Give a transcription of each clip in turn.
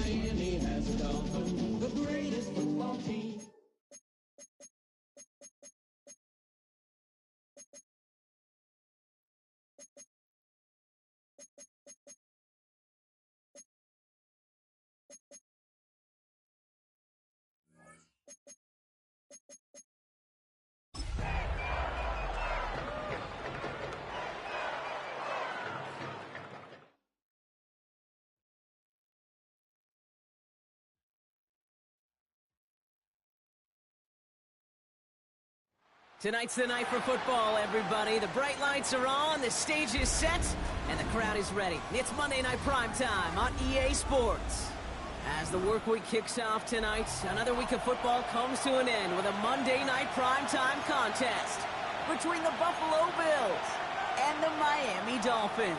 Miami has the Dolphins, the greatest football team. Tonight's the night for football, everybody. The bright lights are on, the stage is set, and the crowd is ready. It's Monday Night Primetime on EA Sports. As the work week kicks off tonight, another week of football comes to an end with a Monday Night Primetime contest between the Buffalo Bills and the Miami Dolphins.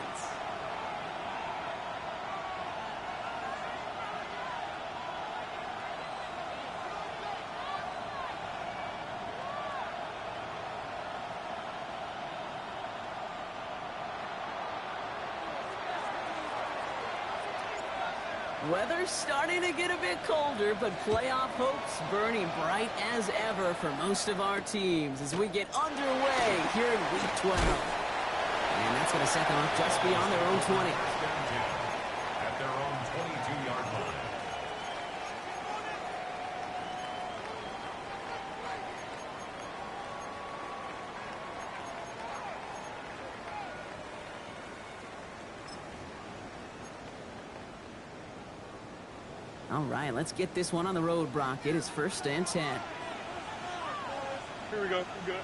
Weather's starting to get a bit colder, but playoff hopes burning bright as ever for most of our teams as we get underway here in Week 12. And that's going to set them up just beyond their own 20. At their own 22-yard line. All right, let's get this one on the road, Brock. It is 1st and 10. Here we go. We're good.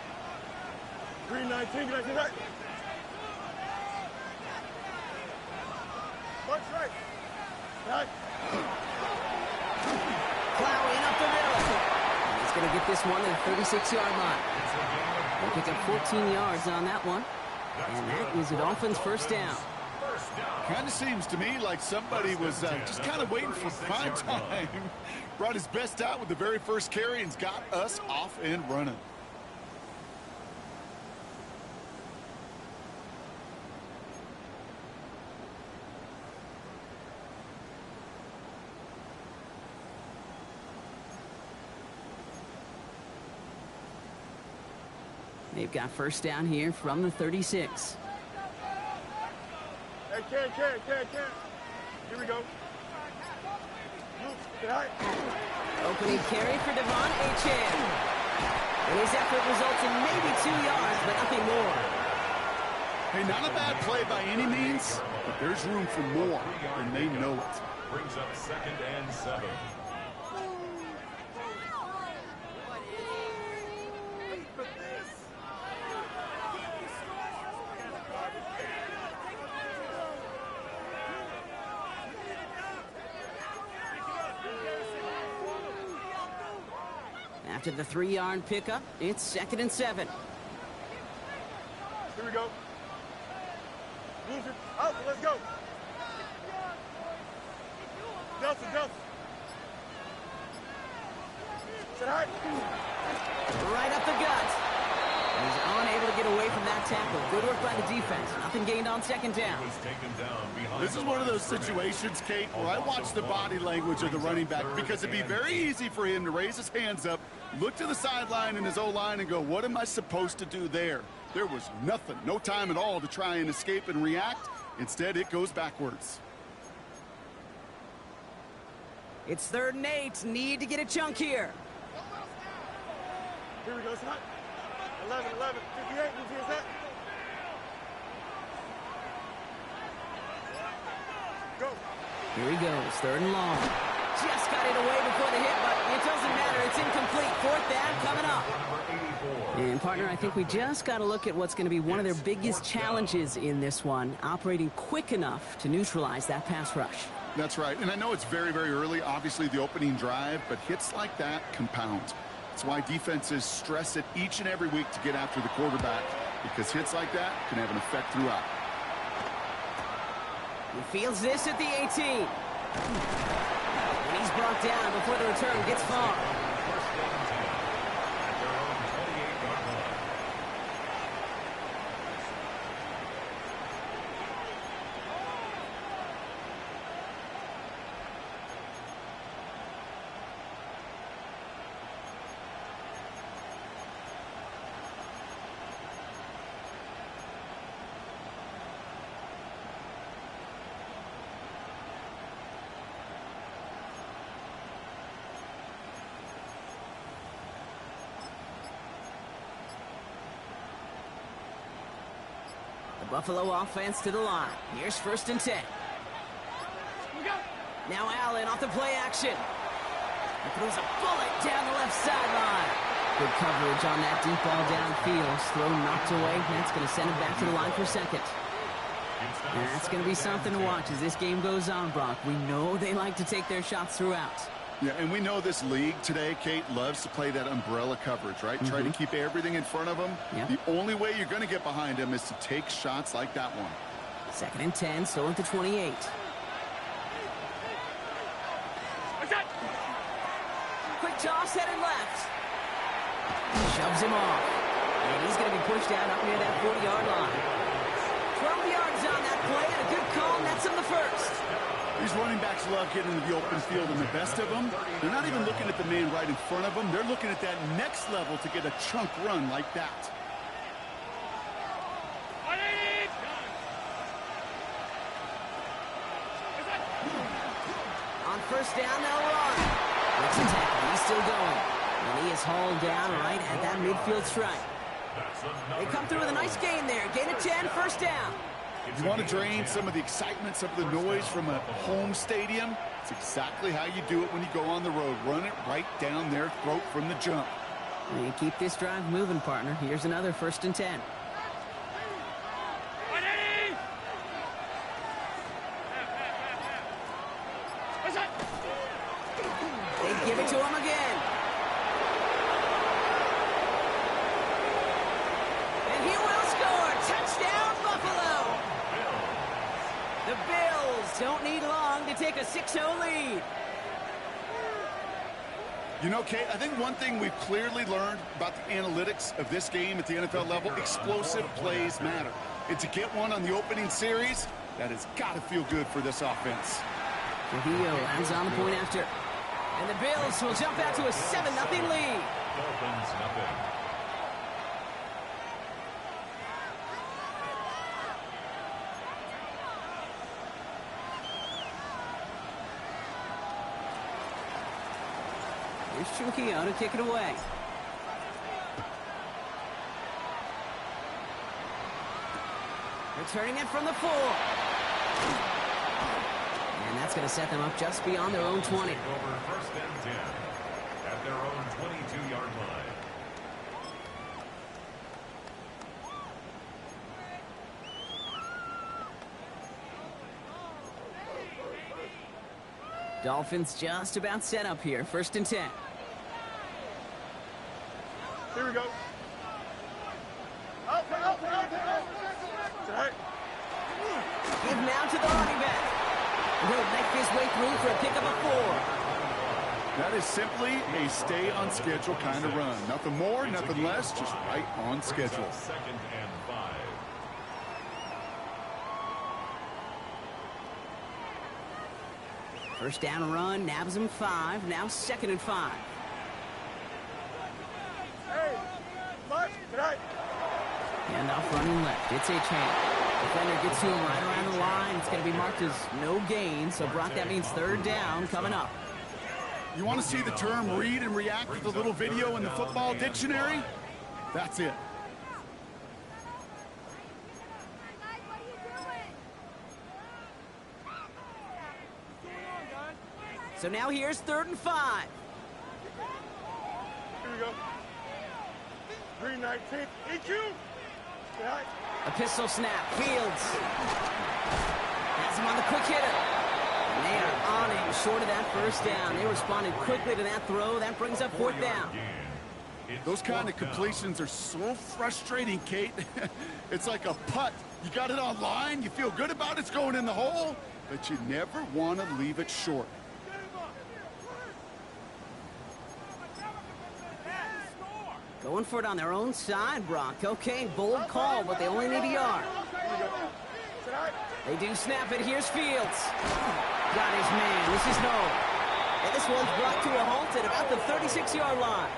319. Can I see that? March right. Right. Plowing up the middle. And he's going to get this one to the 36-yard line. He'll pick up 14 yards on that one. And that is the Dolphins' first down. Kind of seems to me like somebody was just kind of waiting for prime time. Brought his best out with the very first carry and's got us off and running. They've got first down here from the 36. Hey, can. Here we go. Move. Get high. Opening carry for Devon Achane. And his effort results in maybe 2 yards, but nothing more. Hey, not a bad play by any means, but there's room for more, and they know it. Brings up 2nd and 7. After the 3-yard pickup, it's 2nd and 7. Here we go. Lose it. Out. Let's go. Delta. Sit high. Right up the gut. He's unable to get away from that tackle. Good work by the defense. Nothing gained on 2nd down. This is one of those situations, Kate, where I watch the body language of the running back because it'd be very easy for him to raise his hands up, look to the sideline in his O-line and go, what am I supposed to do there? There was nothing, no time at all to try and escape and react. Instead, it goes backwards. It's 3rd and 8. Need to get a chunk here. Here we go. It's hot. 11, 58. You see that? Go. Here he goes. 3rd and long. Just got it away before the hit, but it doesn't matter. It's incomplete. 4th down coming up. And, partner, I think we just got to look at what's going to be one of their biggest challenges in this one, operating quick enough to neutralize that pass rush. That's right. And I know it's very, very early, obviously, the opening drive, but hits like that compound. That's why defenses stress it each and every week to get after the quarterback, because hits like that can have an effect throughout. He fields this at the 18. And he's brought down before the return gets far. Buffalo offense to the line. Here's 1st and 10. Now Allen off the play action. He throws a bullet down the left sideline. Good coverage on that deep ball downfield. Throw knocked away. That's going to send him back to the line for 2nd. That's going to be something to watch as this game goes on, Brock. We know they like to take their shots throughout. Yeah, and we know this league today, Kate, loves to play that umbrella coverage, right? Try to keep everything in front of them. Yep. The only way you're going to get behind them is to take shots like that one. 2nd and 10, still at the 28. Quick toss, headed left. Shoves him off. And he's going to be pushed out up near that 40-yard line. 12 yards on that play, and a good call, and that's on the 1st. These running backs love getting into the open field, and the best of them, they're not even looking at the man right in front of them. They're looking at that next level to get a chunk run like that. On 1st down, they'll run. It's a tackle. He's still going. And he is hauled down right at that midfield stripe. They come through with a nice gain there. Gain of 10, 1st down. You want to drain some of the excitement, some of the noise from a home stadium? It's exactly how you do it when you go on the road. Run it right down their throat from the jump. You keep this drive moving, partner. Here's another 1st and 10. They give it to him again. And he will score. Touchdown, Buffalo. The Bills don't need long to take a 6-0 lead. You know, Kate, I think one thing we've clearly learned about the analytics of this game at the NFL level, explosive plays matter. And to get one on the opening series, that has got to feel good for this offense. Trujillo lands on the point after. And the Bills will jump out to a 7-0 lead. Dolphins nothing. Here's Trujillo to kick it away. Returning it from the 4. And that's going to set them up just beyond their own 20. Over 1st and 10 at their own 22-yard line. Dolphins just about set up here. 1st and 10. Here we go. Out. Give now to the running back. He'll make his way through for a pickup of 4. That is simply a stay on schedule kind of run. Nothing more, nothing less, just right on schedule. 2nd and 5. First down run, nabs him 5. Now 2nd and 5. Hey, left, right. Handoff running left. It's a chance. Defender gets to him right around the line. It's going to be marked as no gain. So, Brock, that means 3rd down coming up. You want to see the term read and react with a little video in the football dictionary? That's it. So now here's 3rd and 5. Here we go. 319. EQ. Right. A pistol snap. Fields. Has him on the quick hitter. And they are on him short of that 1st down. They responded quickly to that throw. That brings up 4th down. Those kind of completions are so frustrating, Kate. It's like a putt. You got it on line. You feel good about it's going in the hole, but you never want to leave it short. Going for it on their own side, Brock. Okay, bold call, but they only need a yard. They do snap it. Here's Fields. Got his man. This is no. And this one's brought to a halt at about the 36-yard line.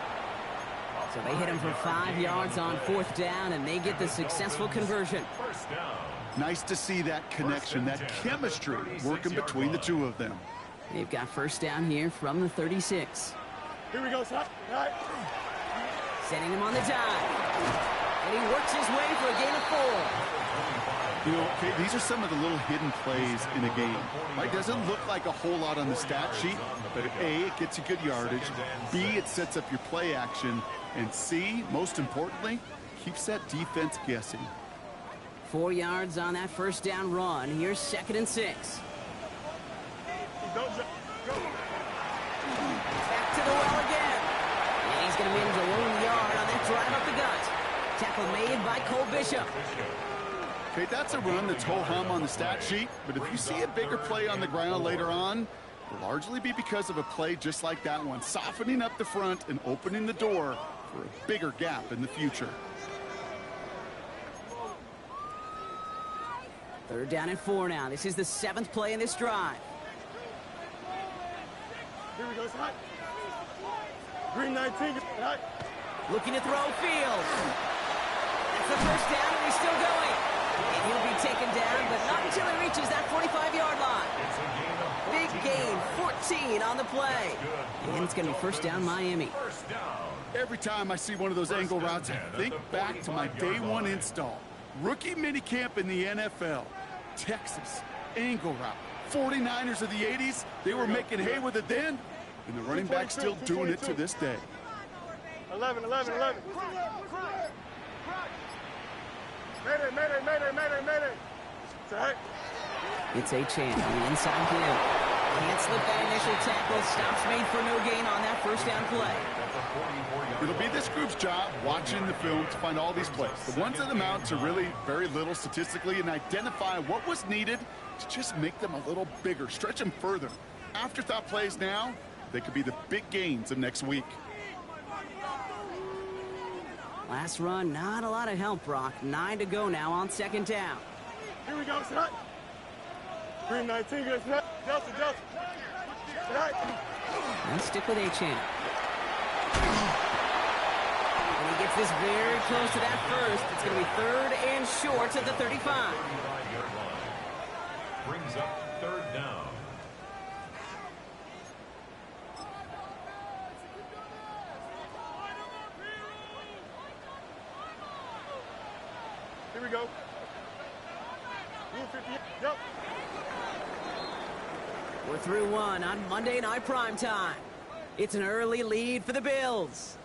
So they hit him for 5 yards on 4th down, and they get the successful conversion. 1st down. Nice to see that connection, that chemistry working between the two of them. They've got 1st down here from the 36. Here we go, son. Right. Setting him on the dive. And he works his way for a gain of 4. You know, okay, these are some of the little hidden plays in a game. Right? Doesn't look like a whole lot on the stat sheet, but A, it gets you good yardage. B, it sets up your play action. And C, most importantly, keeps that defense guessing. 4 yards on that first down run. Here's 2nd and 6. Go. Back to the well again. And he's going to manage a lone yard on that drive up the gut. Tackle made by Cole Bishop. Okay, that's a run that's ho-hum on the stat sheet, but if you see a bigger play on the ground later on, it'll largely be because of a play just like that one, softening up the front and opening the door for a bigger gap in the future. 3rd down and 4 now. This is the 7th play in this drive. Here we go, Scott. Green 19, hot. Looking to throw field. That's the first down, and he's still going. And he'll be taken down, but not until he reaches that 45-yard line. Big gain, 14 on the play. And it's going to be first down Miami. Every time I see one of those angle routes, I think back to my day one install. Rookie minicamp in the NFL. Texas, angle route. 49ers of the 80s, they were making hay with it then, and the running back's still doing it to this day. 11. Mayday. Set. It's a chance on the inside give. Can't slip that initial tackle. Stops made for no gain on that first down play. It'll be this group's job watching the film to find all these plays. The ones that amount to really very little statistically and identify what was needed to just make them a little bigger, stretch them further. Afterthought plays now, they could be the big gains of next week. Last run, not a lot of help, Brock. 9 to go now on 2nd down. Here we go, Scott. Green 19, good snap. Delta. And stick with A-Champ. And he gets this very close to that first. It's going to be 3rd and short at the 35. Brings up 3rd down. Here we go. Rule 50. Jump. We're through one on Monday Night Primetime. It's an early lead for the Bills.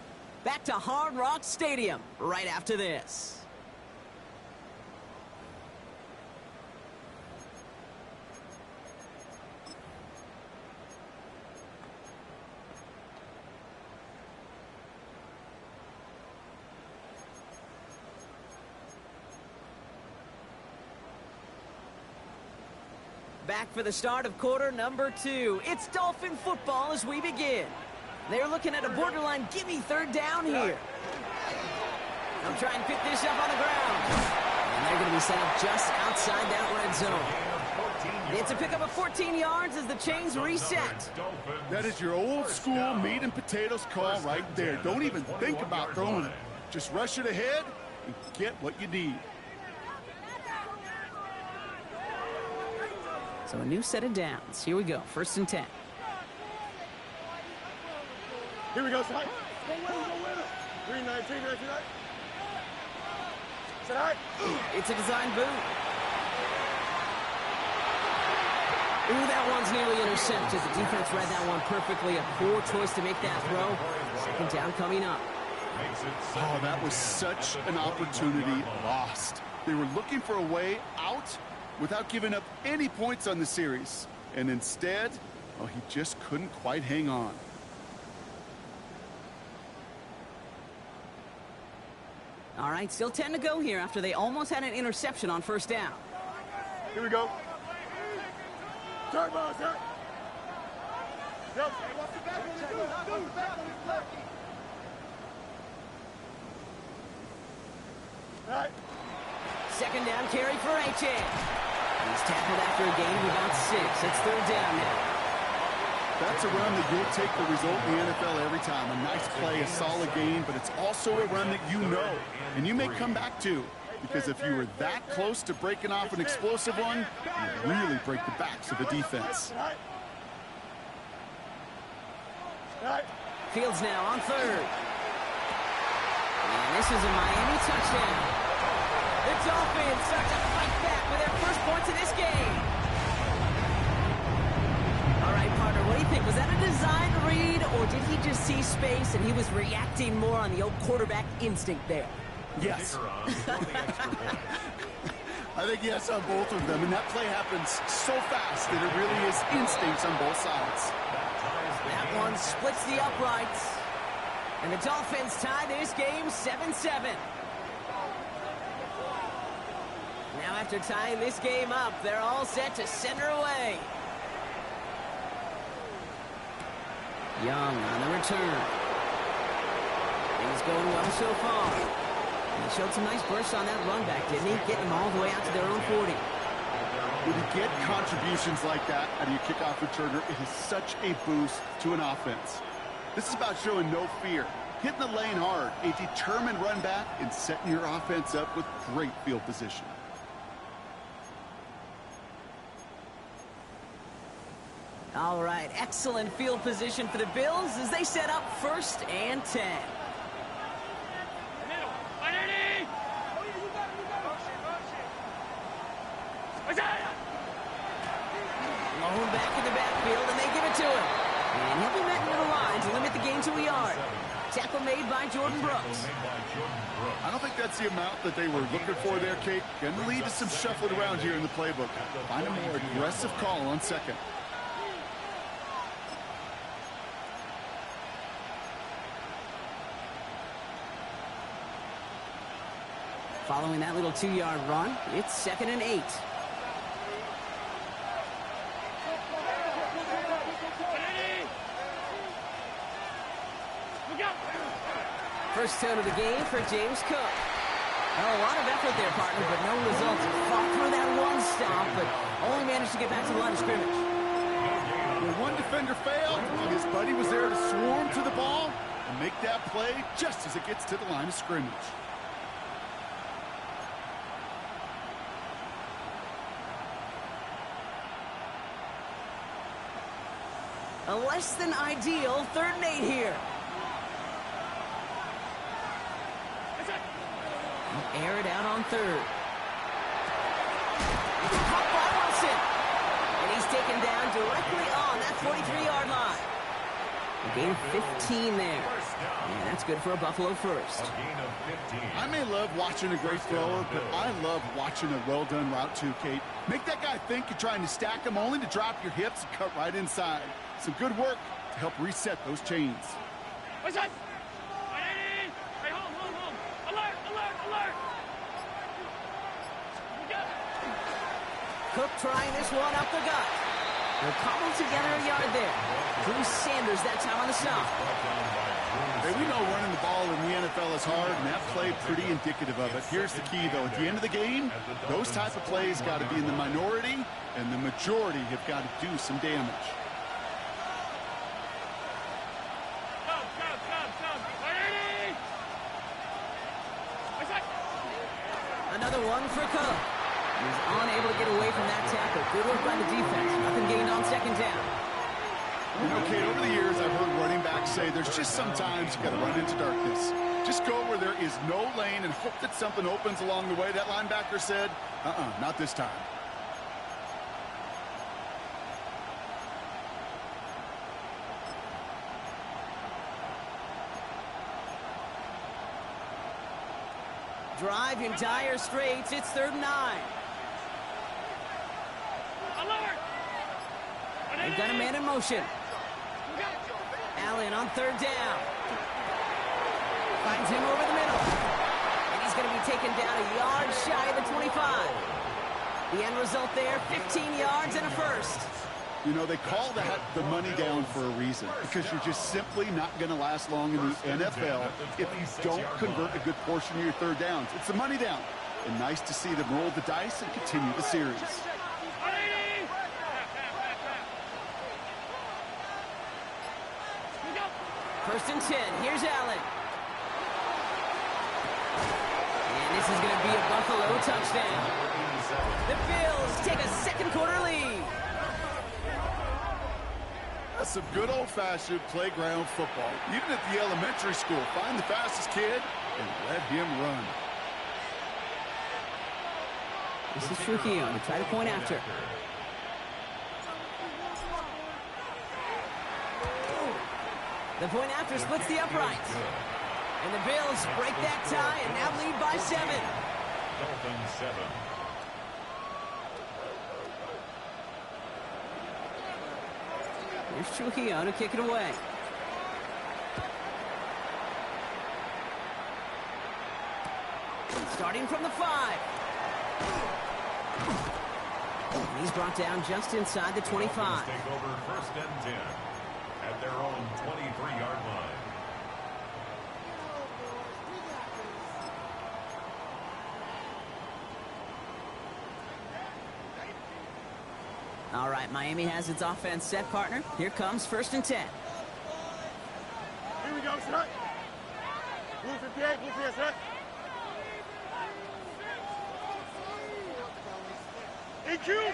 Back to Hard Rock Stadium right after this. Back for the start of quarter number 2. It's Dolphin football as we begin. They're looking at a borderline gimme 3rd down here. They'll try and pick this up on the ground. And they're going to be set up just outside that red zone. It's a pickup of 14 yards as the chains reset. That is your old school meat and potatoes call right there. Don't even think about throwing it. Just rush it ahead and get what you need. So a new set of downs. Here we go. 1st and 10. Here we go, Scott. Go with it. Green 19, right to that. Set. It's a design boot. Ooh, that one's nearly intercepted. The defense read that one perfectly. A poor choice to make that throw. 2nd down coming up. Oh, that was such an opportunity lost. They were looking for a way out without giving up any points on the series. And instead, oh, he just couldn't quite hang on. All right, still 10 to go here after they almost had an interception on 1st down. Here we go. Turn ball, sir. Jump. All right. 2nd down carry for H.A. He's tackled after a gain of about 6. It's 3rd down now. That's a run that you'll take the result in the NFL every time. A nice play, a solid game, but it's also a run that you know and you may come back to. Because if you were that close to breaking off an explosive one, you really break the backs of the defense. Fields now on 3rd. And this is a Miami touchdown. The Dolphins start to fight back with points in this game. All right, partner, what do you think? Was that a design read, or did he just see space and he was reacting more on the old quarterback instinct there? Yes. I think yes on both of them, and that play happens so fast that it really is instincts on both sides. That one splits the uprights. And the Dolphins tie this game 7-7. Now after tying this game up, they're all set to send her away. Young on the return. Things going well so far. And he showed some nice bursts on that run back, didn't he? Getting them all the way out to their own 40. When you get contributions like that out of your kickoff returner, it is such a boost to an offense. This is about showing no fear, hitting the lane hard, a determined run back, and setting your offense up with great field position. All right, excellent field position for the Bills as they set up 1st and 10. Lone back in the backfield, and they give it to him. And he'll be met near the line to limit the gain to a yard. Tackle made by Jordan Brooks. I don't think that's the amount that they were looking for there, Kate. Going to lead to some shuffling around here in the playbook. Find a more aggressive call on 2nd. Following that little 2-yard run, it's 2nd and 8. First down of the game for James Cook. Oh, a lot of effort there, partner, but no results. Fought through that one stop, but only managed to get back to the line of scrimmage. When one defender failed, his buddy was there to swarm to the ball and make that play just as it gets to the line of scrimmage. A less than ideal 3rd and 8 here. Air it out on 3rd. Caught by Wilson. And he's taken down directly on that 43-yard line. A gain of 15 there. And that's good for a Buffalo first. I may love watching a great thrower, but I love watching a well-done route too, Kate. Make that guy think you're trying to stack him only to drop your hips and cut right inside. Some good work to help reset those chains. What's that? Hey, home. Alert. Cook trying this one up the gut. They're cobbled together a yard there. Drew Sanders that time on the stop. Hey, we know running the ball in the NFL is hard, and that play pretty indicative of it. Here's the key, though. At the end of the game, those type of plays got to be in the minority, and the majority have got to do some damage. Another one for Cook. He's unable to get away from that tackle. Good work by the defense. Nothing gained on 2nd down. You know, Kate, over the years, I've heard running backs say there's just sometimes you got to run into darkness. Just go where there is no lane and hope that something opens along the way. That linebacker said, not this time. Drive in dire straits. It's 3rd and 9. They've got a man in motion. Allen on 3rd down. Finds him over the middle. And he's going to be taken down a yard shy of the 25. The end result there, 15 yards and a first. You know, they call that the money down for a reason, because you're just simply not going to last long in the NFL if you don't convert a good portion of your 3rd downs. It's the money down. And nice to see them roll the dice and continue the series. First and 10. Here's Allen. And this is going to be a Buffalo touchdown. The Bills take a 2nd quarter lead. That's some good old-fashioned playground football. Even at the elementary school, find the fastest kid and let him run. This is Trujillo to try to point after. The point after splits the uprights. And the Bills break that tie and now lead by 7. Dolphins 7. Here's Trujillo to kick it away. Starting from the 5. And he's brought down just inside the 25. Dolphins take over 1st and 10 at their own 23-yard line. All right, Miami has its offense set, partner. Here comes 1st and 10. Here we go, son. Blue 58, blue 58, son. EQ!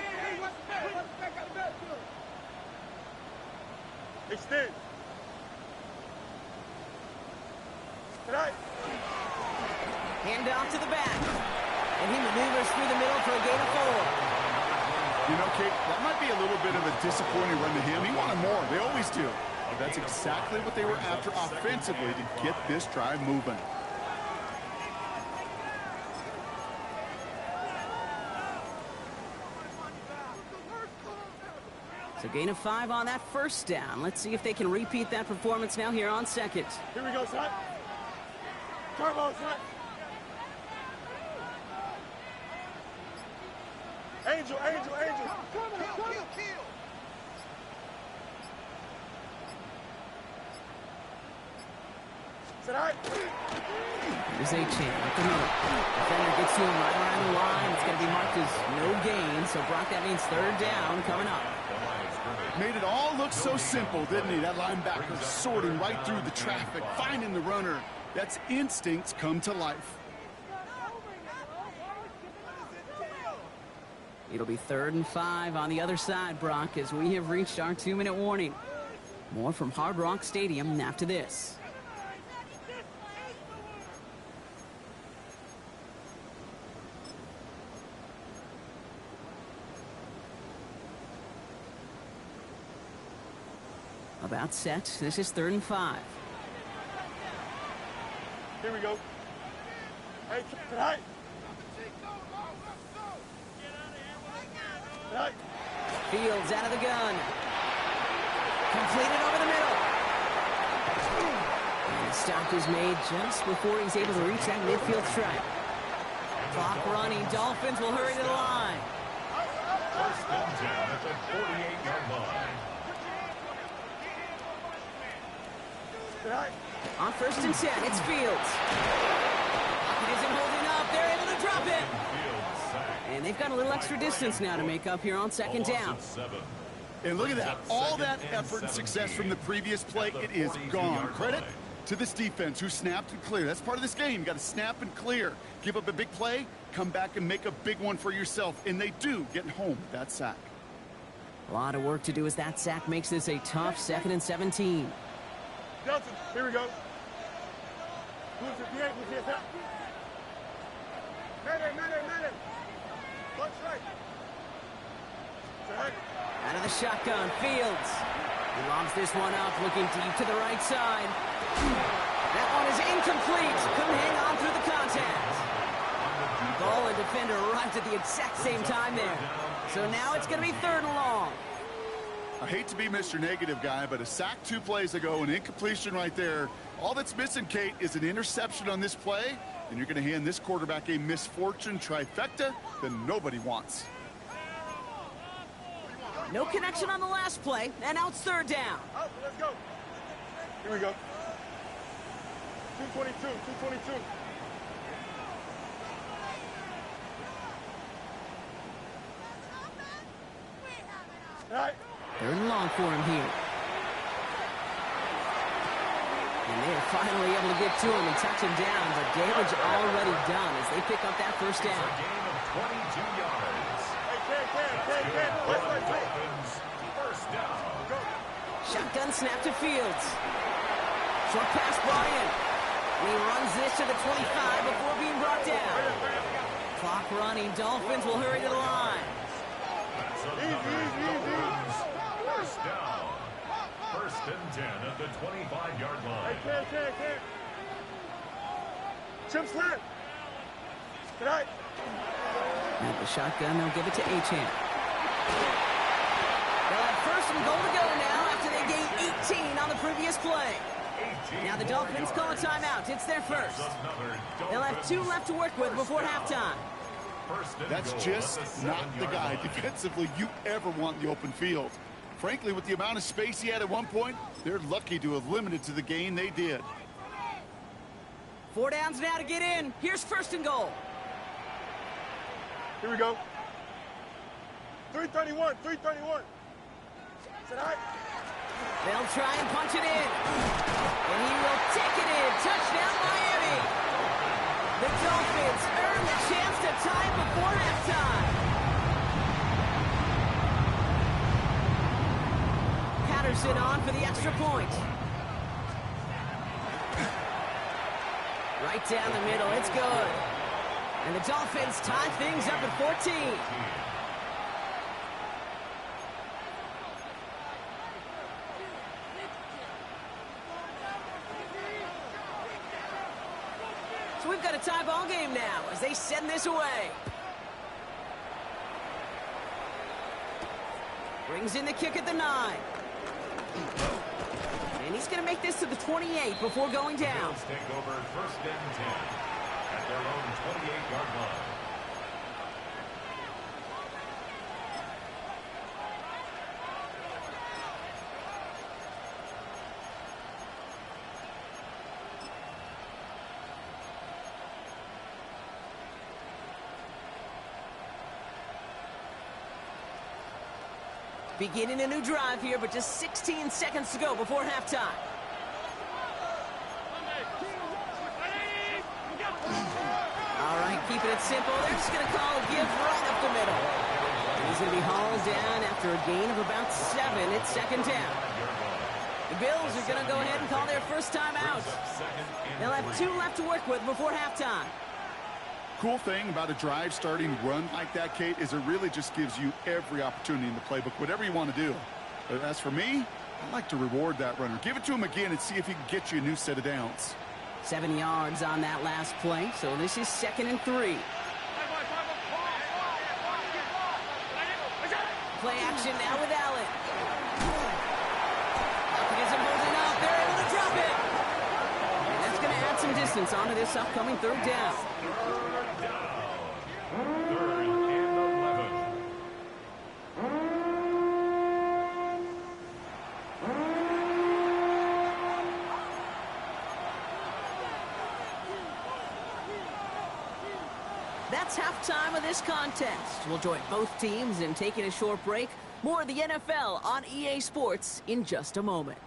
Extend. Tonight. Hand off to the back. And he maneuvers through the middle for a gain of 4. You know, Kate, that might be a little bit of a disappointing run to him. He wanted more. They always do. But that's exactly what they were after offensively to get this drive moving. So gain of 5 on that 1st down. Let's see if they can repeat that performance now here on 2nd. Here we go, son. Turbo, son. Angel, angel, angel. Kill. Tonight. Here's A-Chain up the middle. Defender gets to him right around the line. It's going to be marked as no gain. So, Brock, that means 3rd down coming up. Made it all look so simple, didn't he? That linebacker sorting right through the traffic, finding the runner. That's instincts come to life. It'll be 3rd and 5 on the other side, Brock, as we have reached our 2-minute warning. More from Hard Rock Stadium after this. About set. This is 3rd and 5. Here we go. Hey, tonight. Tonight. Fields out of the gun. Completed over the middle. And the stop is made just before he's able to reach that midfield stripe. Clock running. Dolphins will hurry to the line. 1st and 10 at the 48-yard line. Tonight. On 1st and 10, it's Fields. It isn't holding up. They're able to drop it. And they've got a little extra distance now to make up here on 2nd down. And look at that. All that effort and success from the previous play, it is gone. Credit to this defense who snapped and cleared. That's part of this game. You got to snap and clear. Give up a big play, come back and make a big one for yourself. And they do get home with that sack. A lot of work to do as that sack makes this a tough 2nd and 17. Delta, here we go. Blue 58, blue 58. Man. Left straight. Tonight. Out of the shotgun, Fields. He lobs this one up, looking deep to the right side. That one is incomplete. Couldn't hang on through the contact. Ball and defender arrived at the exact same time there. So now it's going to be 3rd and long. I hate to be Mr. Negative guy, but a sack 2 plays ago, an incompletion right there. All that's missing, Kate, is an interception on this play, and you're going to hand this quarterback a misfortune trifecta that nobody wants. No connection on the last play, and now it's 3rd down. Up, let's go. Here we go. 222. All right. 3rd and long for him here. And they are finally able to get to him and touch him down, but damage already done as they pick up that 1st down. A gain of 22 yards. Hey, Dolphins, 1st down. Shotgun snap to Fields. Short pass brought in. And he runs this to the 25 before being brought down. Clock running. Dolphins will hurry to the line. That's Dolphins. First down. First and 10 at the 25-yard line. Hey, Chip slant. Good night. At the shotgun, they'll give it to Achane. They'll have first and goal to go now after they gained 18 on the previous play. Now the Dolphins call a timeout. It's their first. They'll have 2 left to work with before halftime. That's just not the guy defensively you ever want in the open field. Frankly, with the amount of space he had at one point, they're lucky to have limited to the gain they did. 4 downs now to get in. Here's first and goal. Here we go. 331. Said hi. They'll try and punch it in. And he will take it in. Touchdown, Miami. The Dolphins earn the chance to tie before halftime. Patterson on for the extra point. Right down the middle. It's good. And the Dolphins tie things up at 14. So we've got a tie ball game now as they send this away. Brings in the kick at the 9. And he's going to make this to the 28 before going down. Bills take over first and 10 at their own 28-yard line. Beginning a new drive here, but just 16 seconds to go before halftime. All right, keeping it simple. They're just going to call a give right up the middle. And he's going to be hauled down after a gain of about 7. It's second down. The Bills are going to go ahead and call their first time out. They'll have 2 left to work with before halftime. Cool thing about a drive starting run like that, Kate, is it really just gives you every opportunity in the playbook, whatever you want to do. But as for me, I like to reward that runner. Give it to him again and see if he can get you a new set of downs. 7 yards on that last play, so this is second and 3. Play action now with Allen. Falcons are holding up. They're able to drop it. And that's going to add some distance onto this upcoming third down. That's halftime of this contest. We'll join both teams in taking a short break. More of the NFL on EA Sports in just a moment.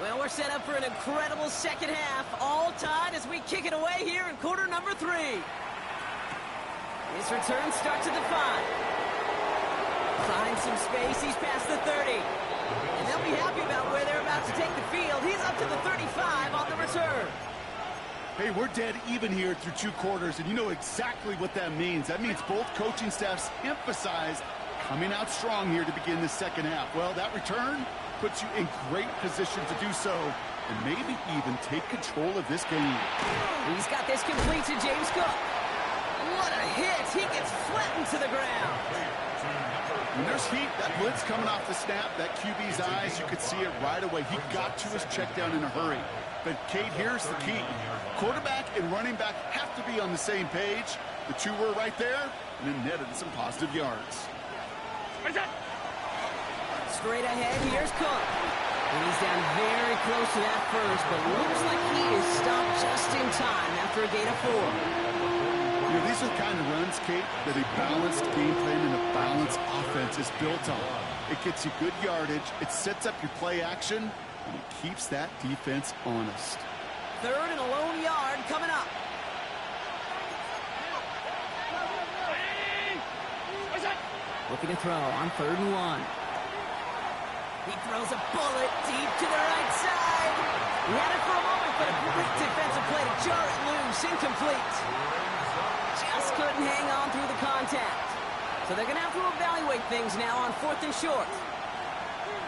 Well, we're set up for an incredible second half. All tied as we kick it away here in quarter number 3. His return starts at the 5. Finds some space. He's past the 30. And they'll be happy about where they're about to take the field. He's up to the 35 on the return. Hey, we're dead even here through 2 quarters, and you know exactly what that means. That means both coaching staffs emphasize coming out strong here to begin the second half. Well, that return puts you in great position to do so and maybe even take control of this game. He's got this complete to James Cook. What a hit. He gets flattened to the ground. When there's heat, that blitz coming off the snap, that QB's eyes, you could see it right away. He got to his check down in a hurry. But, Kate, here's the key. Quarterback and running back have to be on the same page. The 2 were right there and then netted some positive yards. Straight ahead, here's Cook. And he's down very close to that first, but looks like he is stopped just in time after a gain of 4. You know, these are the kind of runs, Kate, that a balanced game plan and a balanced offense is built on. It gets you good yardage, it sets up your play action, and it keeps that defense honest. Third and a lone yard coming up. Looking to throw on 3rd and 1. He throws a bullet deep to the right side. He had it for a moment, but a great defensive play to jar it loose. Incomplete. Just couldn't hang on through the contact. So they're going to have to evaluate things now on 4th and short.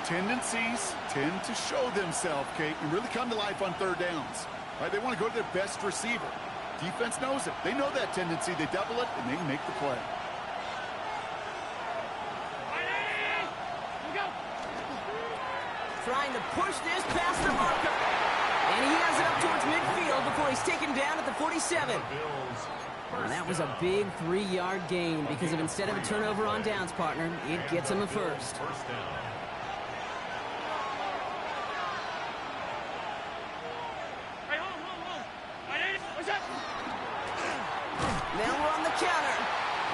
Tendencies tend to show themselves, Kate, and really come to life on 3rd downs. Right? They want to go to their best receiver. Defense knows it. They know that tendency. They double it, and they make the play. Trying to push this past the marker. And he has it up towards midfield before he's taken down at the 47. Well, that was a big 3-yard gain because of instead of a turnover on downs, partner, it gets him a first. Now we're on the counter.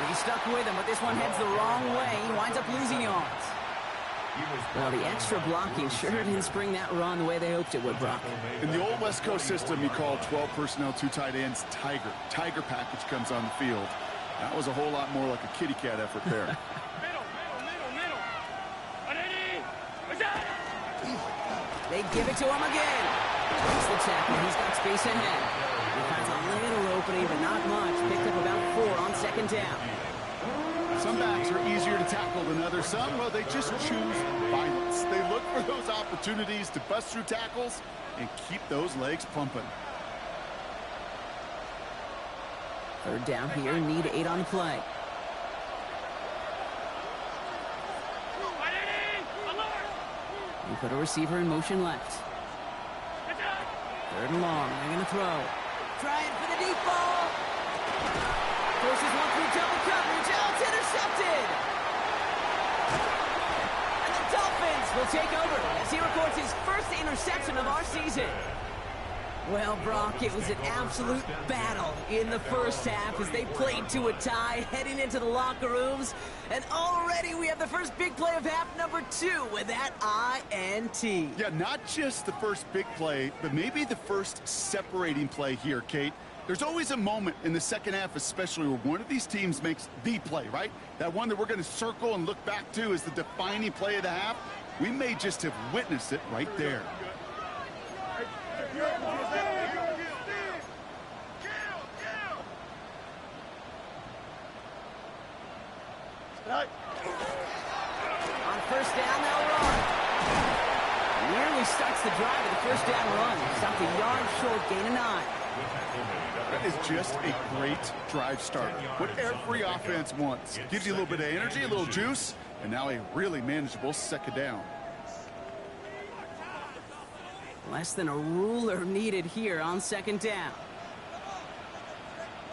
He's stuck with him, but this one heads the wrong way. He winds up losing yards. Well, the extra blocking sure didn't spring that run the way they hoped it would, Brock. In the old West Coast system, you call 12 personnel, 2 tight ends, Tiger. Tiger package comes on the field. That was a whole lot more like a kitty cat effort there. They give it to him again. He's the tackle. He's got space ahead. He finds a little opening, but not much. Picked up about 4 on 2nd down. Some backs are easier to tackle than others. Some, well, they just choose violence. They look for those opportunities to bust through tackles and keep those legs pumping. 3rd down here, need 8 on the play. And put a receiver in motion left. 3rd and long, they're going to throw. Trying for the deep ball. Forces one through double coverage. Oh, it's intercepted. And the Dolphins will take over as he records his first interception of our season. Well, Brock, it was an absolute battle in the first half as they played to a tie heading into the locker rooms. And already we have the first big play of half number 2 with that INT. Yeah, not just the first big play, but maybe the first separating play here, Kate. There's always a moment in the second half, especially where one of these teams makes the play, right? That one that we're going to circle and look back to as the defining play of the half. We may just have witnessed it right there. On 1st down, they'll run. Nearly starts the drive with a 1st down run. Stopped a yard short, gain of 9. That is just a great drive starter. What every offense wants. Gives you a little bit of energy, a little juice, and now a really manageable 2nd down. Less than a ruler needed here on 2nd down.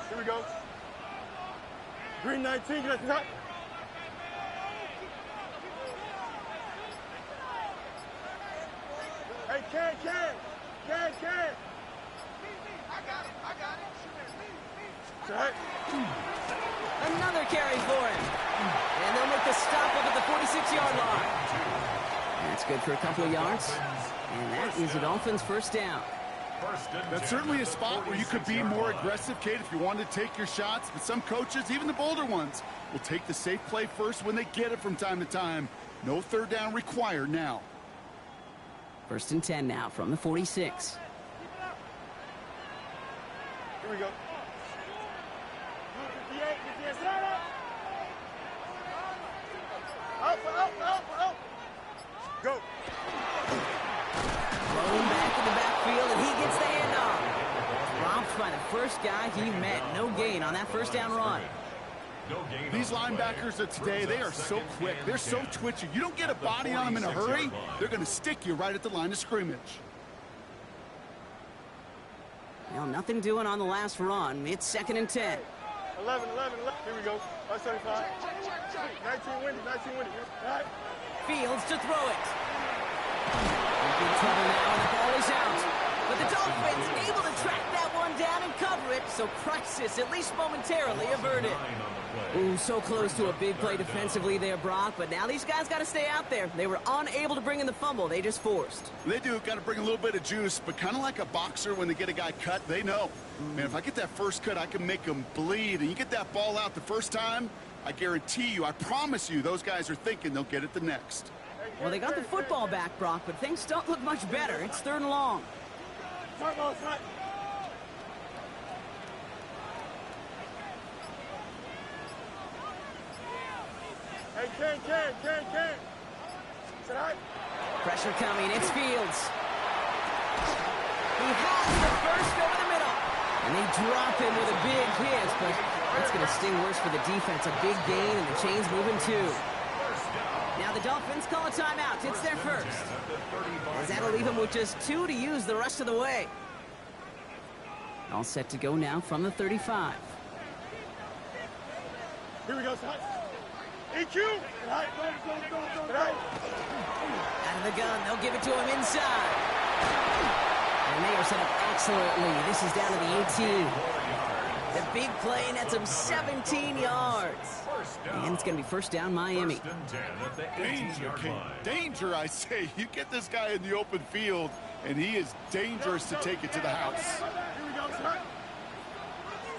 Here we go. Green 19, get that. Hey, Ken. I got it. Right. Another carry for him. And they'll make the stop up at the 46-yard line. That's good for a couple of yards. And that is the Dolphins' 1st down. That's certainly a spot where you could be more aggressive, Kate, if you wanted to take your shots. But some coaches, even the bolder ones, will take the safe play first when they get it from time to time. No 3rd down required now. 1st and 10 now from the 46. Here we go. 58, up. Go. Thrown back in the backfield, and he gets the handoff. Dropped by the first guy he met. No gain on that 1st down run. These linebackers of today, they are so quick. They're so twitchy. You don't get a body on them in a hurry, they're going to stick you right at the line of scrimmage. Well, nothing doing on the last run. It's 2nd and 10. 11. Here we go. 175. 19 windy. All right. Fields to throw it. In big trouble now, and the ball is out. But the Dolphins able to track that one down and cover it, so crisis, at least momentarily, averted. Ooh, so close to a big play defensively there, Brock, but now these guys got to stay out there. They were unable to bring in the fumble. They just forced. They do. Got to bring a little bit of juice, but kind of like a boxer when they get a guy cut, they know. Man, if I get that first cut, I can make them bleed. And you get that ball out the first time, I guarantee you, I promise you, those guys are thinking they'll get it the next. Well, they got the football back, Brock, but things don't look much better. It's 3rd and long. Hey, Ken. Sit high. Pressure coming. It's Fields. He has the first over the middle. And they drop him with a big hit, but that's going to sting worse for the defense. A big gain, and the chain's moving too. Now the Dolphins call a timeout. It's their first. As that'll leave them with just 2 to use the rest of the way. All set to go now from the 35. Here we go, son. EQ. Right. Out of the gun. They'll give it to him inside. And they are set up excellently. This is down to the 18. The big play nets him 17 yards. And it's going to be first down Miami. Danger, King. Danger, I say. You get this guy in the open field, and he is dangerous to take it to the house. Here we go, son.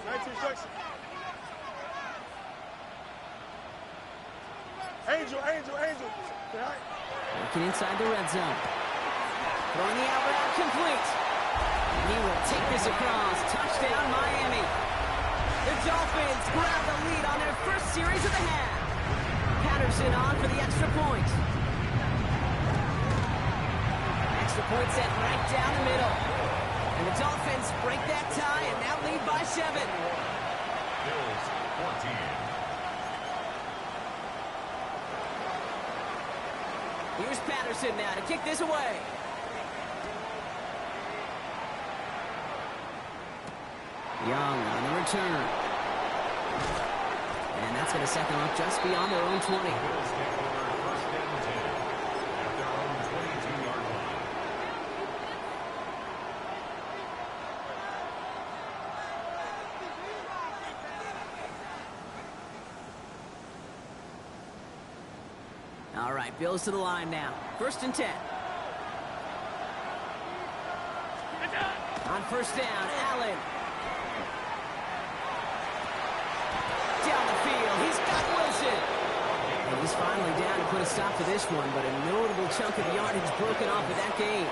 19 seconds. Angel. Working inside the red zone. Throwing the out route complete. And he will take this across. Touchdown, Miami. The Dolphins grab the lead on their first series of the half. Patterson on for the extra point. Extra point set right down the middle. And the Dolphins break that tie and now lead by 7. Bills 14. Here's Patterson now to kick this away. Young on the return. And that's going to set them up just beyond their own 20. Bills take over first and 10 at their own 22-yard line. All right, Bills to the line now. First and 10. On first down, Allen. Down the field, he's got Wilson. And he's finally down to put a stop to this one, but a notable chunk of yardage broken off of that game.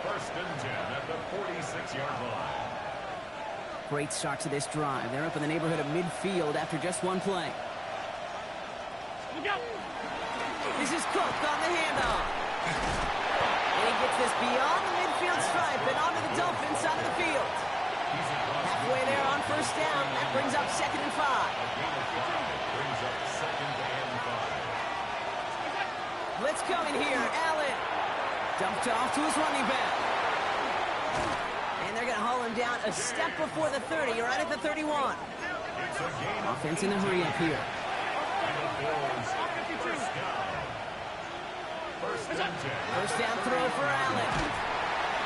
First and 10 at the 46-yard line. Great start to this drive. They're up in the neighborhood of midfield after just one play. This is Cook on the handoff. And he gets this beyond the midfield stripe and onto the Dolphins side of the field. Halfway there on first down. That brings up 2nd and 5. Brings up 2nd and 5. Blitz coming here. Allen. Dumped off to his running back. And they're going to haul him down a step before the 30, right at the 31. Offense in a hurry up here. First down throw for Allen.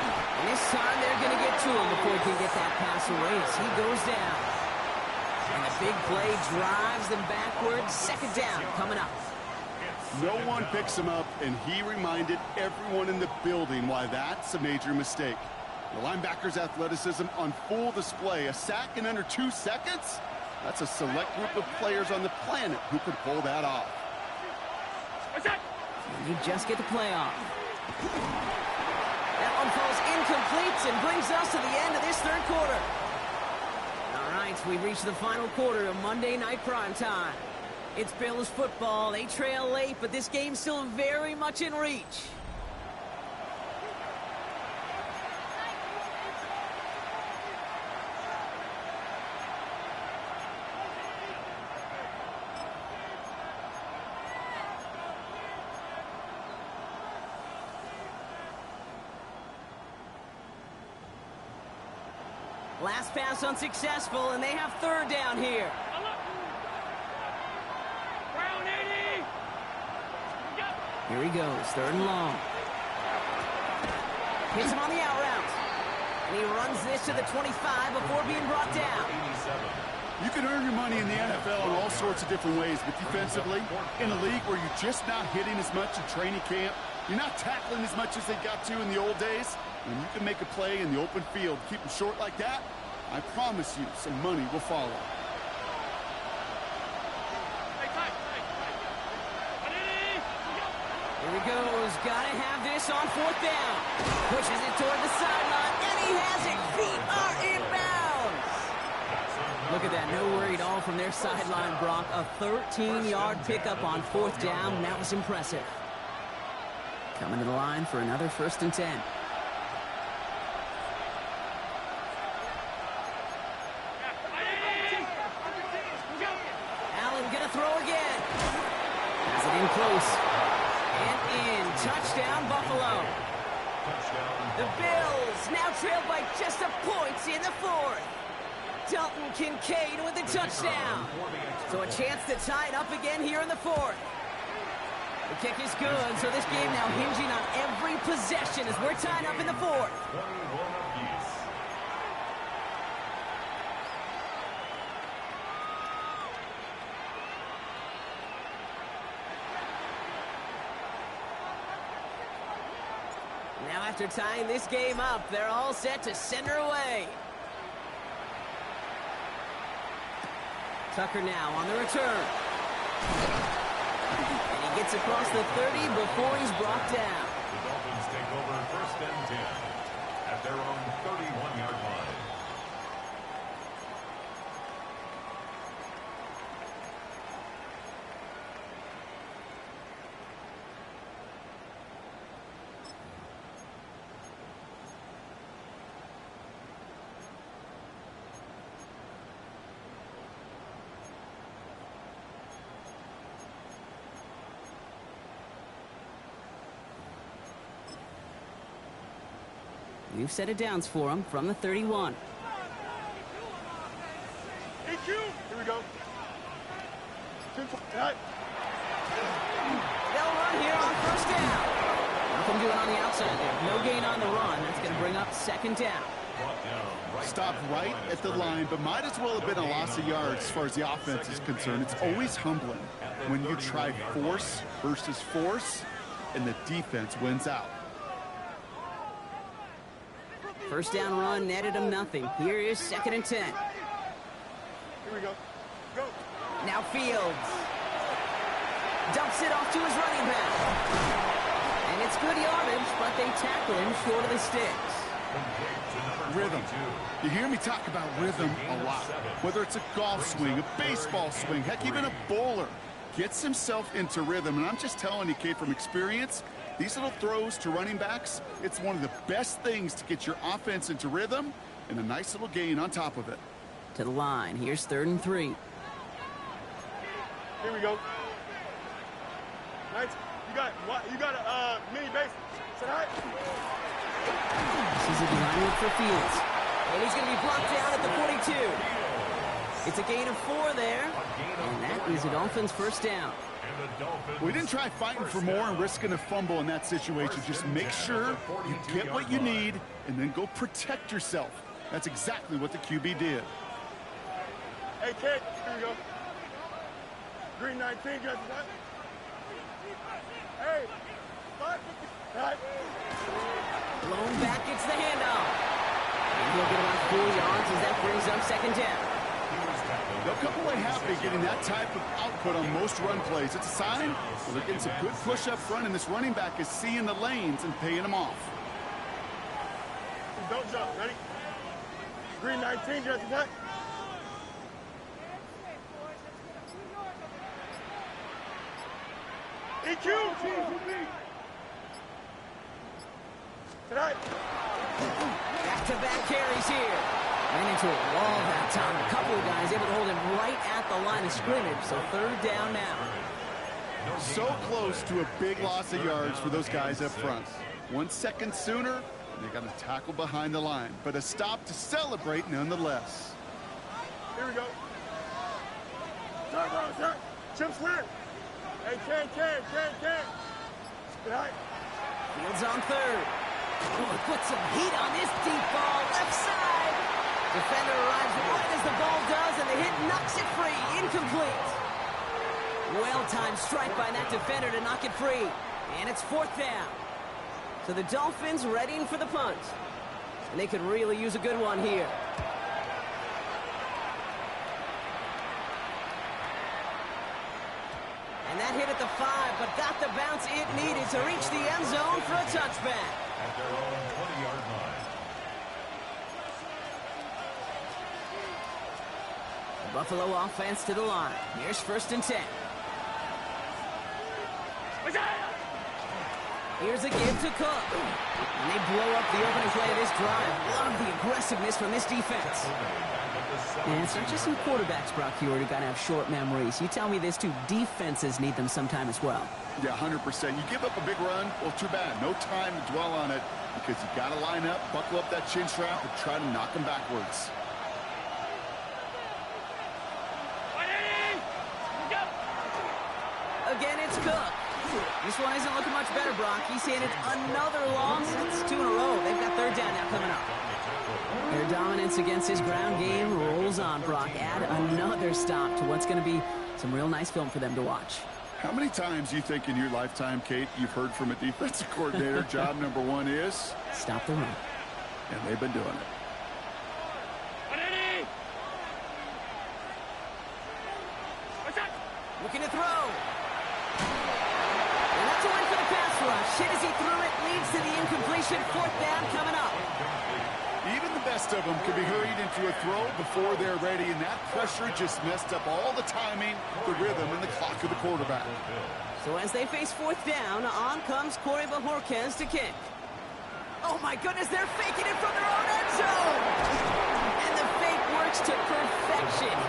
And this time they're going to get to him before he can get that pass away as he goes down. And the big play drives them backwards. 2nd down coming up. No one picks him up, and he reminded everyone in the building why that's a major mistake. The linebacker's athleticism on full display. A sack in under 2 seconds? That's a select group of players on the planet who can pull that off. And you just get the play off. That one falls incomplete and brings us to the end of this 3rd quarter. All right, we've reached the final quarter of Monday Night Primetime. It's Bills football. They trail late, but this game's still very much in reach. Last pass unsuccessful, and they have 3rd down here. Here he goes, 3rd and long. Hits him on the out route. And he runs this to the 25 before being brought down. You can earn your money in the NFL in all sorts of different ways, but defensively, in a league where you're just not hitting as much in training camp, you're not tackling as much as they got to in the old days, when you can make a play in the open field, keep them short like that, I promise you some money will follow. Here he goes. Gotta have this on fourth down. Pushes it toward the sideline, and he has it. Feet are inbounds. Look at that. No worry at all from their sideline, Brock. A 13-yard pickup on fourth down. That was impressive. Coming to the line for another 1st and 10. Allen gonna throw again. Has it in close. And in. Touchdown, Buffalo. The Bills now trail by just a point in the 4th. Dalton Kincaid with the touchdown. So a chance to tie it up again here in the 4th. The kick is good, so this game now hinging on every possession as we're tied up in the 4th. Now after tying this game up, they're all set to send her away. Tucker now on the return. And he gets across the 30 before he's brought down. The Dolphins take over 1st and 10 at their own 31-yard line. New set of downs for him from the 31. EQ. Here we go. Right. They'll run here on 1st down. Nothing doing on the outside there. No gain on the run. That's going to bring up 2nd down. Stopped right at the line, but might as well have been a loss of yards as far as the offense is concerned. It's always humbling when you try force versus force, and the defense wins out. 1st down run netted him nothing. Here is 2nd and 10. Here we go. Go. Now Fields. Dumps it off to his running back. And it's good yardage, but they tackle him short of the sticks. Rhythm. You hear me talk about rhythm a lot. Whether it's a golf swing, a baseball swing, heck, even a bowler gets himself into rhythm. And I'm just telling you, Kate, from experience, these little throws to running backs, it's one of the best things to get your offense into rhythm and a nice little gain on top of it. To the line. Here's 3rd and 3. Here we go. Nice. You got a mini base. Sit high. This is a design look for Fields. And he's going to be brought down at the 42. It's a gain of 4 there. And that is a Dolphins 1st down. We didn't try fighting for more and risking a fumble in that situation. Just make sure you get what you need and then go protect yourself. That's exactly what the QB did. Hey, kid. Here we go. Green 19. Got that. Hey. 550. Right. Blown back, it's the handoff. And he'll get about 4 yards as that brings up 2nd down. They'll come away happy getting that type of output on most run plays. It's a sign well, they're getting some good push up front, and this running back is seeing the lanes and paying them off. Don't jump. Ready? Green 19, got that. EQ. Tonight. Back-to-back carries here. Ran into a wall that time. A couple of guys able to hold him right at the line of scrimmage. So 3rd down now. So close to a big loss of yards for those guys up front. 1 second sooner, and they got a tackle behind the line. But a stop to celebrate nonetheless. Here we go. Turn. Chip slip. Hey, can. Tonight. Fields on 3rd. Oh, put some heat on this deep ball. Left side. Defender arrives right as the ball does, and the hit knocks it free. Incomplete. Well-timed strike by that defender to knock it free. And it's 4th down. So the Dolphins readying for the punt. And they could really use a good one here. And that that hit at the 5, but got the bounce it needed to reach the end zone for a touchback. At their own 20-yard line. The Buffalo offense to the line. Here's 1st and 10. Here's a give to Cook. And they blow up the opening play of this drive. Love the aggressiveness from this defense. And it's not just some quarterbacks, Brock Huard, who got to have short memories. You tell me this too, defenses need them sometime as well. Yeah, 100%. You give up a big run, well, too bad. No time to dwell on it because you got to line up, buckle up that chin strap, and try to knock them backwards. Again, it's Cook. This one isn't looking much better, Brock. He's handed another loss. That's 2 in a row. They've got 3rd down now coming up. Their dominance against his ground game rolls on, Brock. Add another stop to what's going to be some real nice film for them to watch. How many times do you think in your lifetime, Kate, you've heard from a defensive coordinator, job number 1 is? Stop the run. And they've been doing it. Looking to throw. And that's a win for the pass rush. Hit as he threw it, leads to the incompletion. 4th down coming up. Even the best of them can be hurried into a throw before they're ready, and that pressure just messed up all the timing, the rhythm, and the clock of the quarterback. So as they face 4th down, on comes Corey Bajorquez to kick. Oh my goodness, they're faking it from their own end zone! And the fake works to perfection.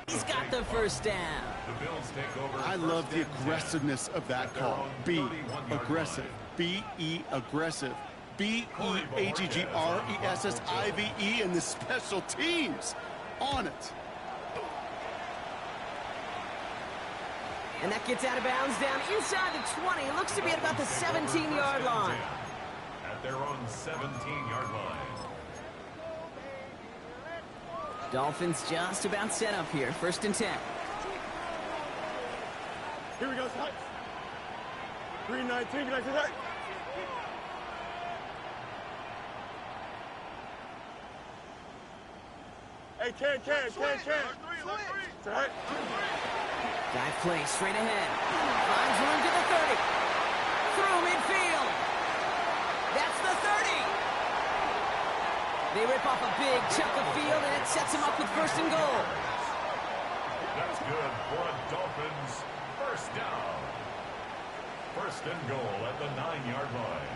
He's got the first down. The Bills take over. I love the aggressiveness of that call. B, aggressive. B-E, aggressive. B-E-A-G-G-R-E-S-S-I-V-E, and the special teams on it. And that gets out of bounds down inside the 20. It looks to be at about the 17-yard line. At their own 17-yard line. Dolphins just about set up here. 1st and 10. Here we go, Scott. 3-19, like that. Hey, can. It's all right. Dive play straight ahead. Finds room to the 30. Through midfield. That's the 30. They rip off a big chunk of field, and it sets them up with 1st and goal. That's good for a Dolphins first down. 1st and goal at the 9-yard line.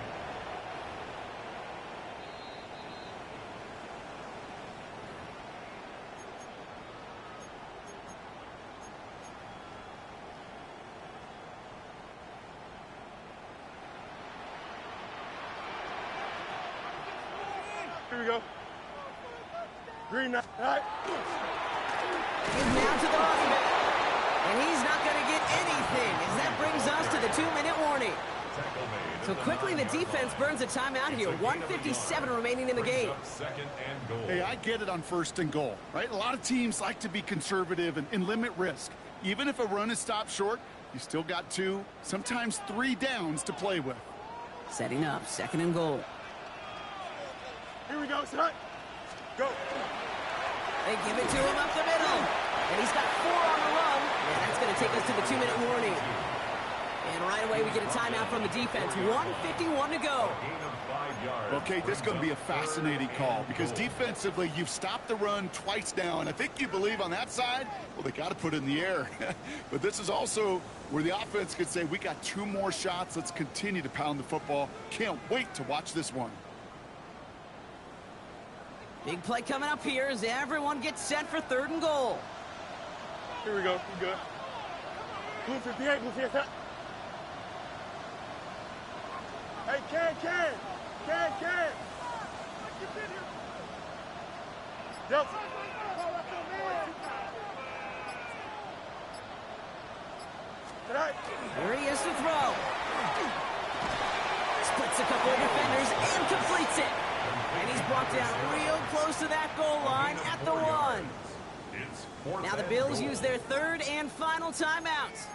Here we go. Green, all right. He's now to the running back. And he's not going to get anything, as that brings us to the 2-minute warning. So quickly the defense burns a timeout here. 1:57 remaining in the game. Hey, I get it on 1st and goal, right? A lot of teams like to be conservative and limit risk. Even if a run is stopped short, you still got 2, sometimes 3 downs to play with. Setting up 2nd and goal. Here we go, son. Go. They give it to him up the middle. And he's got 4 on the run. And that's going to take us to the 2-minute warning. And right away we get a timeout from the defense. 1:51 to go. Okay, this is going to be a fascinating call because defensively you've stopped the run twice now, and I think you believe on that side, well, they got to put it in the air. But this is also where the offense could say, we got 2 more shots. Let's continue to pound the football. Can't wait to watch this one. Big play coming up here as everyone gets set for 3rd and goal. Here we go. We good. Blue 58, blue 58. Hey, can. Yep. Here he is to throw. Splits a couple of defenders and completes it. And he's brought down real close to that goal line at the 1. Now the Bills use their 3rd and final timeout,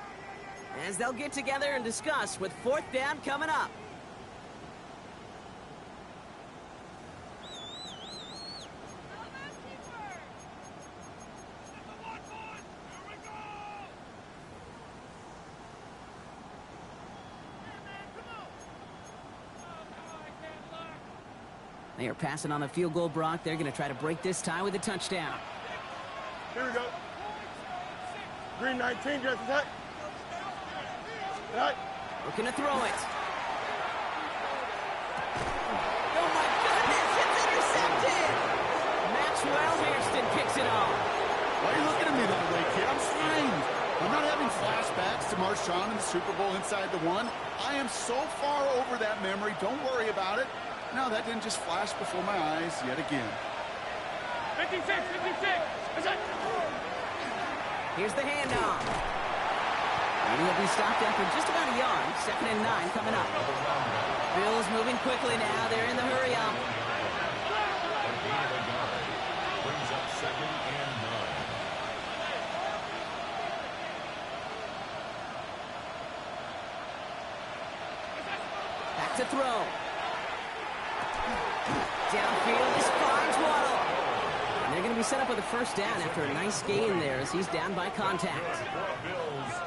as they'll get together and discuss with 4th down coming up. They are passing on the field goal, Brock. They're going to try to break this tie with a touchdown. Here we go. Green 19, just attack. Right. Looking to throw it. Oh my goodness, it's intercepted! Maxwell Hairston picks it off. Why are you looking at me that way, kid? I'm fine. I'm not having flashbacks to Marshawn in the Super Bowl inside the 1. I am so far over that memory. Don't worry about it. No, that didn't just flash before my eyes yet again. 56. Here's the handoff. And he'll be stopped after just about a yard. 2nd and 9 coming up. Bills moving quickly now. They're in the hurry up. Brings up 2nd and 9. Back to throw. Downfield, this finds Waddle. And they're going to be set up with a 1st down after a nice gain there as he's down by contact.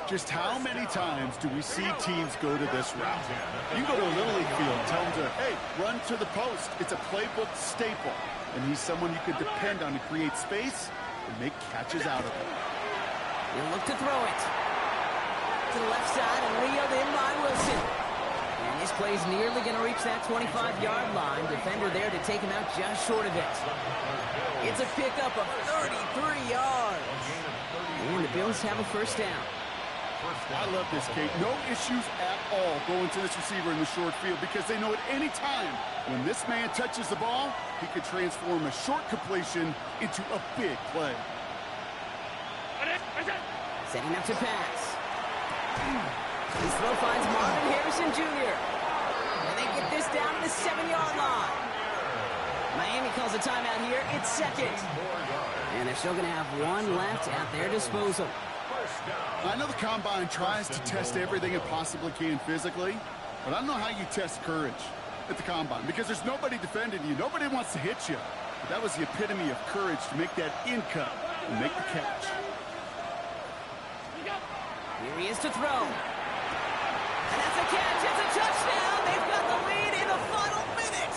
Just how many times do we see teams go to this route? You go to a Little League field, tell them to, hey, run to the post. It's a playbook staple. And he's someone you can depend on to create space and make catches out of it. He'll look to throw it. To the left side and reeled in by Wilson. And this play's nearly going to reach that 25-yard line. Defender there to take him out just short of it. It's a pickup of 33 yards. And the Bills have a first down. I love this, Kate. No issues at all going to this receiver in the short field because they know at any time when this man touches the ball, he could transform a short completion into a big play. Setting up to pass. His throw finds Marvin Harrison Jr. And they get this down to the 7-yard line. Miami calls a timeout here. It's second. And they're still going to have one left at their disposal. I know the Combine tries to test everything it possibly can physically, but I don't know how you test courage at the Combine because there's nobody defending you. Nobody wants to hit you. But that was the epitome of courage to make that in cut and make the catch. Here he is to throw. And that's a catch. It's a touchdown. They've got the lead in the final minute.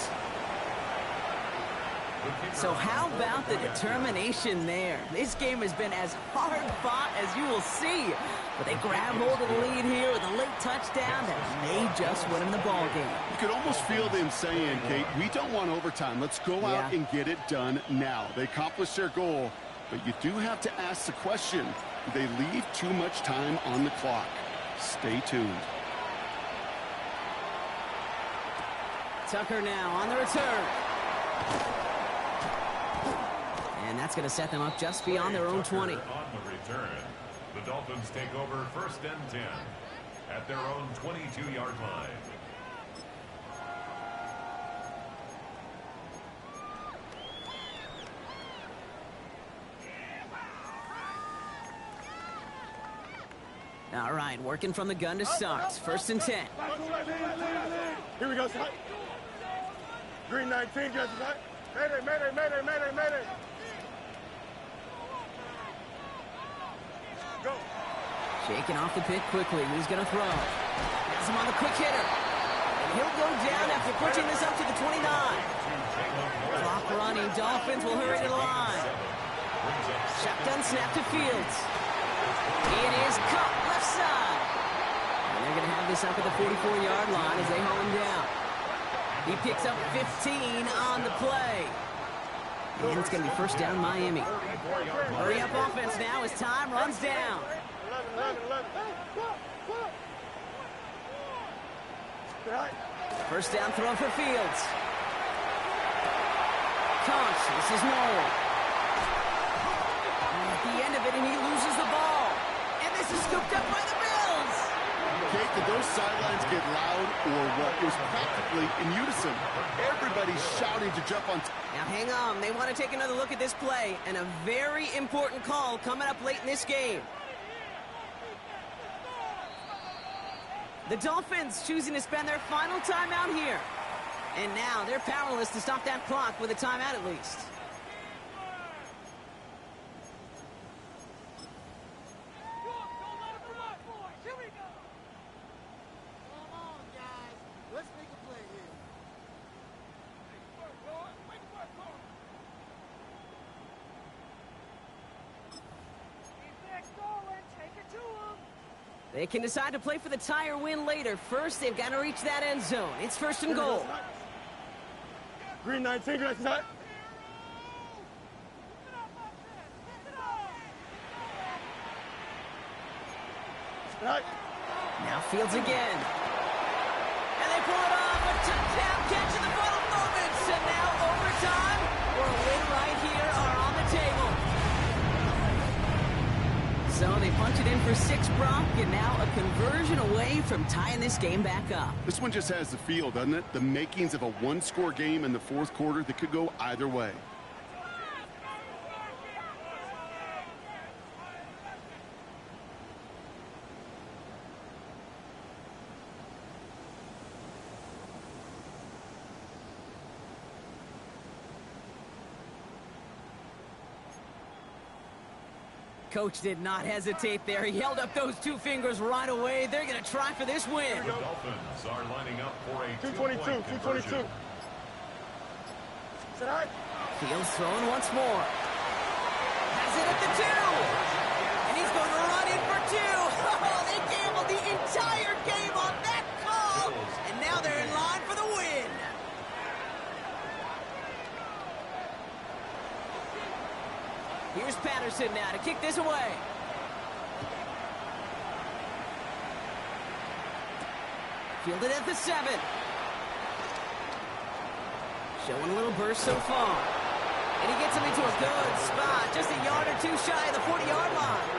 So how about the determination there? This game has been as hard fought as you will see. But they grab hold of the lead here with a late touchdown that may just win them the ball game. You could almost feel them saying, Kate, we don't want overtime. Let's go out and get it done now. They accomplished their goal, but you do have to ask the question, do they leave too much time on the clock? Stay tuned. Tucker now on the return. And that's going to set them up just beyond their own 20. On the return, the Dolphins take over first and 10 at their own 22-yard line. All right, working from the gun to start. First and 10. Here we go, son. Green 19, just right. Mayday, mayday, mayday, mayday, mayday. Go. Shaking off the pick quickly. He's going to throw. Has him on the quick hitter. And he'll go down after pushing this up to the 29. Clock running. Dolphins will hurry to the line. Shotgun snap to Fields. It is cut left side. And they're going to have this up at the 44-yard line as they haul him down. He picks up 15 on the play. And it's going to be first down Miami. Hurry up offense now as time runs down. 11. First down throw for Fields. Conch, this is Noel. And at the end of it, and he loses the ball. And this is scooped up by the Bills. Kate, did those sidelines get loud or what? It was practically in unison. Everybody's shouting to jump on. Now hang on, they want to take another look at this play, and a very important call coming up late in this game. The Dolphins choosing to spend their final timeout here. And now they're powerless to stop that clock with a timeout at least. They can decide to play for the tie or win later. First, they've got to reach that end zone. It's first and goal. Green 19, green 19. Now Fields again. And they pull it off. A touchdown catch in the final moments. And now overtime or a win right here are on the table. So they punch it in for 6, Brock, and now a conversion away from tying this game back up. This one just has the feel, doesn't it? The makings of a one-score game in the fourth quarter that could go either way. Coach did not hesitate there. He held up those 2 fingers right away. They're going to try for this win. The Dolphins are lining up for a 222. Fields throwing once more. Has it at the 2. And he's going to run in for 2. Oh, they gambled the entire game on that call. And now they're in line for the win. Here's Patterson now to kick this away. Fielded at the 7. Showing a little burst so far. And he gets him into a good spot, just a yard or two shy of the 40-yard line.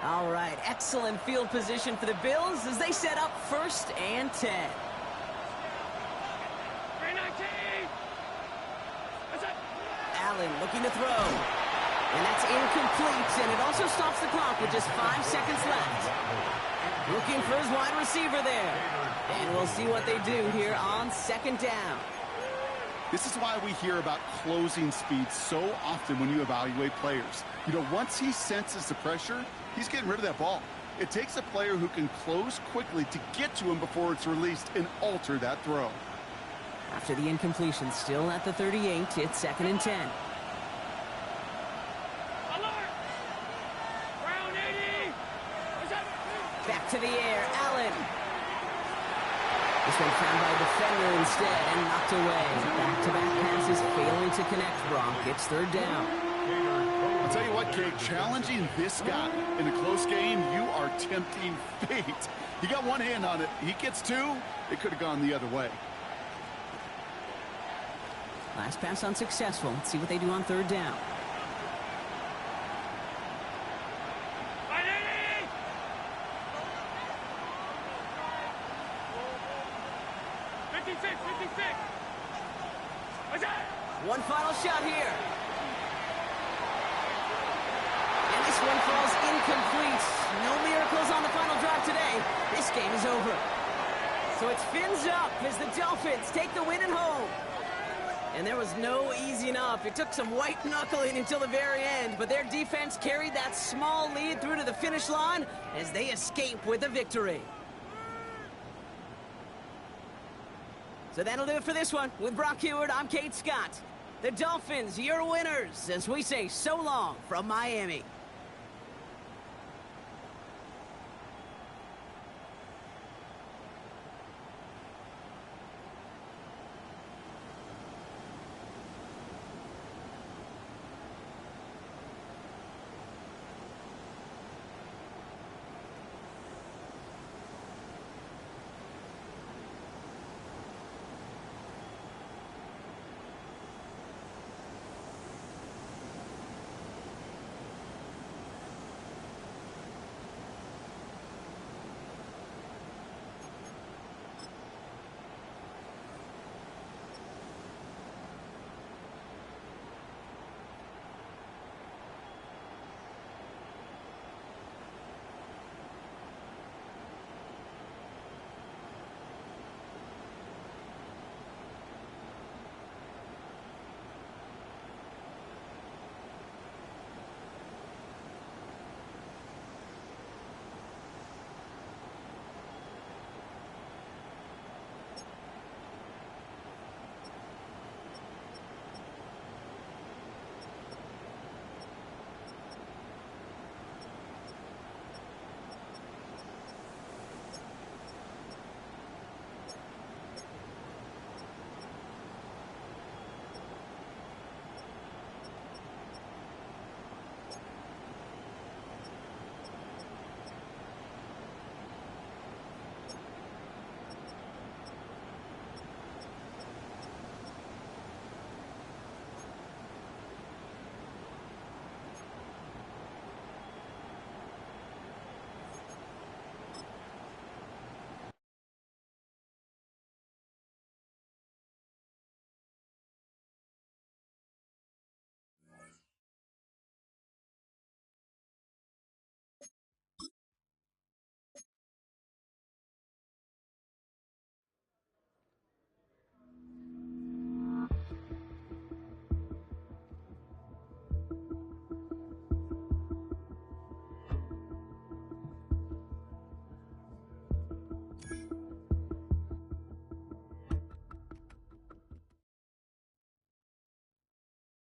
All right, excellent field position for the Bills as they set up 1st and 10. Allen looking to throw. And that's incomplete, and it also stops the clock with just 5 seconds left. Looking for his wide receiver there. And we'll see what they do here on 2nd down. This is why we hear about closing speed so often when you evaluate players. You know, once he senses the pressure, he's getting rid of that ball. It takes a player who can close quickly to get to him before it's released and alter that throw. After the incompletion, still at the 38, it's 2nd and 10. Back to the air, Allen. This one found by a defender instead and knocked away. Back-to-back passes failing to connect, Brock. It's 3rd down. I'll tell you what, Kate, challenging this guy in a close game, you are tempting fate. He got one hand on it. He gets 2. It could have gone the other way. Last pass unsuccessful. Let's see what they do on 3rd down. One final shot here. And this one falls incomplete. No miracles on the final drive today. This game is over. So it's fins up as the Dolphins take the win at home. And there was no easing up. It took some white knuckling until the very end, but their defense carried that small lead through to the finish line as they escape with a victory. So that'll do it for this one. With Brock Heward, I'm Kate Scott. The Dolphins, your winners, as we say so long from Miami.